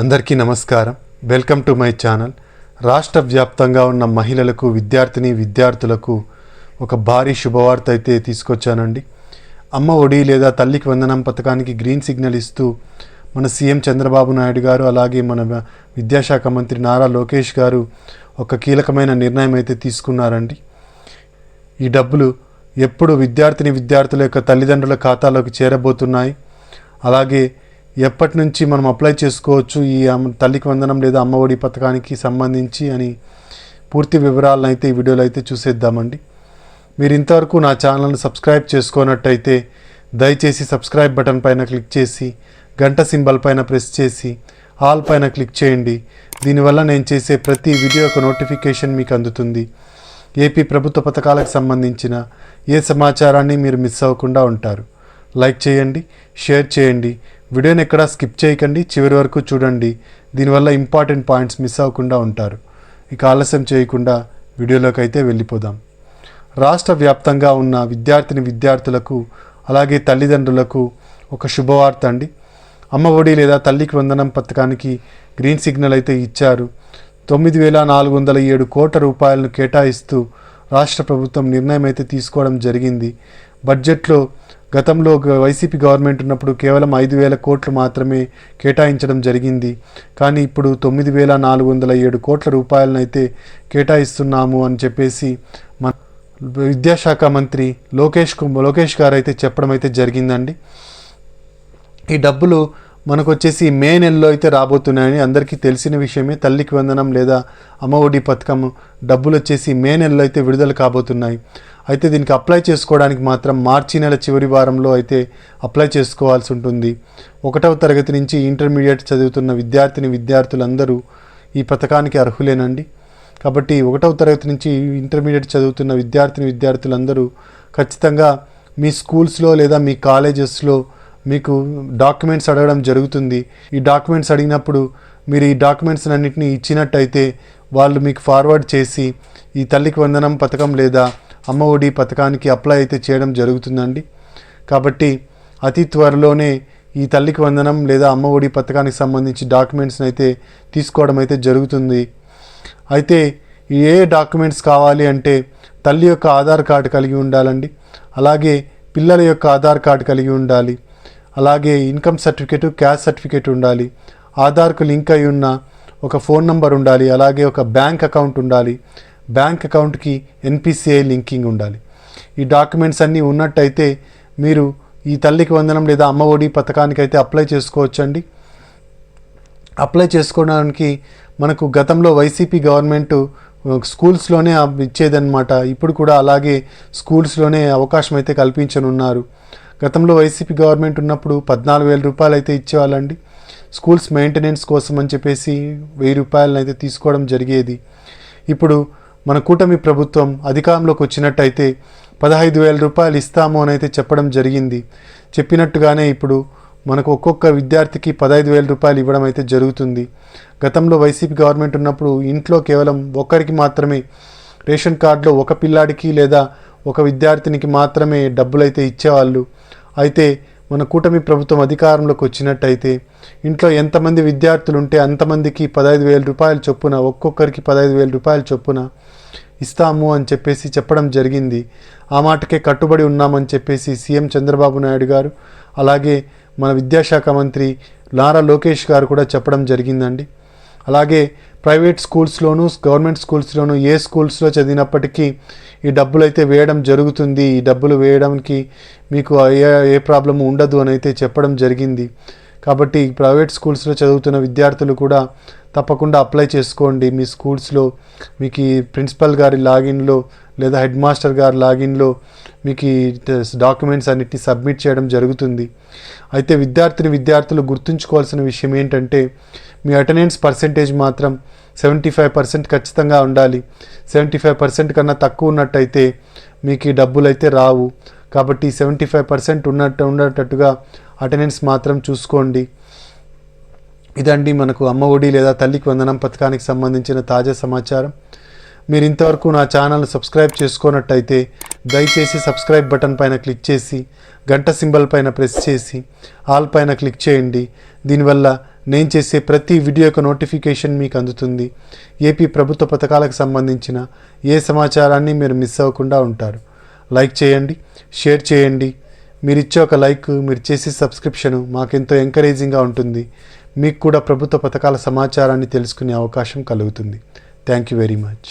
అందరికీ నమస్కారం. Welcome to my channel. రాష్ట్ర వ్యాప్తంగా ఉన్న మహిళలకు విద్యార్థులకు ఒక భారీ శుభవార్త అయితే తీసుకొచ్చానండి. అమ్మ ఒడి లేదా తల్లికి వందనం పథకానికి గ్రీన్ సిగ్నల్ ఇస్తూ మన సీఎం చంద్రబాబు నాయుడు గారు అలాగే మన విద్యాశాఖ మంత్రి నారా లోకేష్ గారు ఒక కీలకమైన నిర్ణయం అయితే తీసుకున్నారండి. ఈ డబ్బులు ఎప్పుడు విద్యార్థుల యొక్క తల్లిదండ్రుల ఖాతాలోకి చేరబోతున్నాయి, అలాగే ఎప్పటి నుంచి మనం అప్లై చేసుకోవచ్చు ఈ తల్లికి వందనం లేదా అమ్మ ఒడి పథకానికి సంబంధించి అని పూర్తి వివరాలను అయితే ఈ వీడియోలో అయితే చూసేద్దామండి. మీరు ఇంతవరకు నా ఛానల్ని సబ్స్క్రైబ్ చేసుకున్నట్టయితే దయచేసి సబ్స్క్రైబ్ బటన్ పైన క్లిక్ చేసి గంట సింబల్ పైన ప్రెస్ చేసి ఆల్ పైన క్లిక్ చేయండి. దీనివల్ల నేను చేసే ప్రతి వీడియో యొక్క నోటిఫికేషన్ మీకు అందుతుంది. ఏపీ ప్రభుత్వ పథకాలకు సంబంధించిన ఏ సమాచారాన్ని మీరు మిస్ అవ్వకుండా ఉంటారు. లైక్ చేయండి, షేర్ చేయండి, వీడియోని ఎక్కడా స్కిప్ చేయకండి, చివరి వరకు చూడండి. దీనివల్ల ఇంపార్టెంట్ పాయింట్స్ మిస్ అవ్వకుండా ఉంటారు. ఇక ఆలస్యం చేయకుండా వీడియోలోకి అయితే వెళ్ళిపోదాం. రాష్ట్ర వ్యాప్తంగా ఉన్న విద్యార్థులకు అలాగే తల్లిదండ్రులకు ఒక శుభవార్త అండి. అమ్మ ఒడి లేదా తల్లికి వందనం పథకానికి గ్రీన్ సిగ్నల్ అయితే ఇచ్చారు. 9,407 కోట్ల రూపాయలను కేటాయిస్తూ రాష్ట్ర ప్రభుత్వం నిర్ణయం అయితే తీసుకోవడం జరిగింది. బడ్జెట్లో గతంలో వైసీపీ గవర్నమెంట్ ఉన్నప్పుడు కేవలం 5,000 కోట్లు మాత్రమే కేటాయించడం జరిగింది. కానీ ఇప్పుడు 9,407 కోట్ల రూపాయలను అయితే కేటాయిస్తున్నాము అని చెప్పేసి మన విద్యాశాఖ మంత్రి లోకేష్ గారు అయితే చెప్పడం అయితే జరిగిందండి. ఈ డబ్బులు మనకు వచ్చేసి మే నెలలో అయితే రాబోతున్నాయని అందరికీ తెలిసిన విషయమే. తల్లికి వందనం లేదా అమ్మ ఒడి పథకం డబ్బులు వచ్చేసి మే నెలలో అయితే విడుదల కాబోతున్నాయి. అయితే దీనికి అప్లై చేసుకోవడానికి మాత్రం మార్చి నెల చివరి వారంలో అయితే అప్లై చేసుకోవాల్సి ఉంటుంది. 1వ తరగతి నుంచి ఇంటర్మీడియట్ చదువుతున్న విద్యార్థులందరూ ఈ పథకానికి అర్హులేనండి. కాబట్టి 1వ తరగతి నుంచి ఇంటర్మీడియట్ చదువుతున్న విద్యార్థులందరూ ఖచ్చితంగా మీ స్కూల్స్లో లేదా మీ కాలేజెస్లో మీకు డాక్యుమెంట్స్ అడగడం జరుగుతుంది. ఈ డాక్యుమెంట్స్ అడిగినప్పుడు మీరు ఈ డాక్యుమెంట్స్ అన్నింటినీ ఇచ్చినట్టయితే వాళ్ళు మీకు ఫార్వర్డ్ చేసి ఈ తల్లికి వందనం పథకం లేదా అమ్మ ఒడి పథకానికి అప్లై అయితే చేయడం జరుగుతుందండి. కాబట్టి అతి త్వరలోనే ఈ తల్లికి వందనం లేదా అమ్మ ఒడి పథకానికి సంబంధించి డాక్యుమెంట్స్ని అయితే తీసుకోవడం అయితే జరుగుతుంది. అయితే ఏ డాక్యుమెంట్స్ కావాలి అంటే తల్లి యొక్క ఆధార్ కార్డు కలిగి ఉండాలండి, అలాగే పిల్లల యొక్క ఆధార్ కార్డు కలిగి ఉండాలి, అలాగే ఇన్కమ్ సర్టిఫికేటు, క్యాస్ట్ సర్టిఫికేట్ ఉండాలి, ఆధార్కు లింక్ అయి ఉన్న ఒక ఫోన్ నంబర్ ఉండాలి, అలాగే ఒక బ్యాంక్ అకౌంట్ ఉండాలి, బ్యాంక్ అకౌంట్కి NPCI లింకింగ్ ఉండాలి. ఈ డాక్యుమెంట్స్ అన్నీ ఉన్నట్టయితే మీరు ఈ తల్లికి వందనం లేదా అమ్మ ఒడి పథకానికి అయితే అప్లై చేసుకోవచ్చండి. అప్లై చేసుకోవడానికి మనకు గతంలో వైసీపీ గవర్నమెంట్ స్కూల్స్లోనే ఇచ్చేదన్నమాట. ఇప్పుడు కూడా అలాగే స్కూల్స్లోనే అవకాశం అయితే కల్పించనున్నారు. గతంలో వైసీపీ గవర్నమెంట్ ఉన్నప్పుడు 14,000 రూపాయలు అయితే ఇచ్చేవాళ్ళండి. స్కూల్స్ మెయింటెనెన్స్ కోసం అని చెప్పేసి 1,000 రూపాయలను అయితే తీసుకోవడం జరిగేది. ఇప్పుడు మన కూటమి ప్రభుత్వం అధికారంలోకి వచ్చినట్టయితే 15,000 రూపాయలు ఇస్తాము అని అయితే చెప్పడం జరిగింది. చెప్పినట్టుగానే ఇప్పుడు మనకు ఒక్కొక్క విద్యార్థికి 15,000 రూపాయలు ఇవ్వడం అయితే జరుగుతుంది. గతంలో వైసీపీ గవర్నమెంట్ ఉన్నప్పుడు ఇంట్లో కేవలం ఒక్కరికి మాత్రమే రేషన్ కార్డులో ఒక పిల్లాడికి లేదా ఒక విద్యార్థినికి మాత్రమే డబ్బులు అయితే ఇచ్చేవాళ్ళు. అయితే మన కూటమి ప్రభుత్వం అధికారంలోకి వచ్చినట్టయితే ఇంట్లో ఎంతమంది విద్యార్థులు ఉంటే అంతమందికి 15,000 రూపాయల చొప్పున, ఒక్కొక్కరికి 15,000 రూపాయల చొప్పున ఇస్తాము అని చెప్పేసి చెప్పడం జరిగింది. ఆ మాటకే కట్టుబడి ఉన్నామని చెప్పేసి సీఎం చంద్రబాబు నాయుడు గారు అలాగే మన విద్యాశాఖ మంత్రి నారా లోకేష్ గారు కూడా చెప్పడం జరిగిందండి. అలాగే ప్రైవేట్ స్కూల్స్లోనూ గవర్నమెంట్ స్కూల్స్లోనూ ఏ స్కూల్స్లో చదివినప్పటికీ ఈ డబ్బులు అయితే వేయడం జరుగుతుంది. ఈ డబ్బులు వేయడానికి మీకు ఏ ప్రాబ్లం ఉండదు అని అయితే చెప్పడం జరిగింది. కాబట్టి ప్రైవేట్ స్కూల్స్లో చదువుతున్న విద్యార్థులు కూడా తప్పకుండా అప్లై చేసుకోండి. మీ స్కూల్స్లో మీకు ఈ ప్రిన్సిపల్ గారి లాగిన్లో లేదా హెడ్ మాస్టర్ గారి లాగిన్లో మీకు ఈ డాక్యుమెంట్స్ అన్నిటిని సబ్మిట్ చేయడం జరుగుతుంది. అయితే విద్యార్థులు గుర్తుంచుకోవాల్సిన విషయం ఏంటంటే మీ అటెండెన్స్ పర్సెంటేజ్ మాత్రం 75% ఖచ్చితంగా ఉండాలి. 75% కన్నా తక్కువ ఉన్నట్టయితే మీకు ఈ డబ్బులు అయితే రావు. కాబట్టి 75% ఉండేటట్టుగా అటెండెన్స్ మాత్రం చూసుకోండి. ఇదండి మనకు అమ్మ ఒడి లేదా తల్లికి వందనం పథకానికి సంబంధించిన తాజా సమాచారం. మీరు ఇంతవరకు నా ఛానల్ని సబ్స్క్రైబ్ చేసుకున్నట్టయితే దయచేసి సబ్స్క్రైబ్ బటన్ పైన క్లిక్ చేసి గంట సింబల్ పైన ప్రెస్ చేసి ఆల్ పైన క్లిక్ చేయండి. దీనివల్ల నేను చేసే ప్రతి వీడియో యొక్క నోటిఫికేషన్ మీకు అందుతుంది. ఏపీ ప్రభుత్వ పథకాలకు సంబంధించిన ఏ సమాచారాన్ని మీరు మిస్ అవ్వకుండా ఉంటారు. లైక్ చేయండి, షేర్ చేయండి. మీరు ఇచ్చే ఒక లైక్, మీరు చేసే సబ్స్క్రిప్షను మాకెంతో ఎంకరేజింగ్గా ఉంటుంది. మీకు కూడా ప్రభుత్వ పథకాల సమాచారాన్ని తెలుసుకునే అవకాశం కలుగుతుంది. Thank you very much.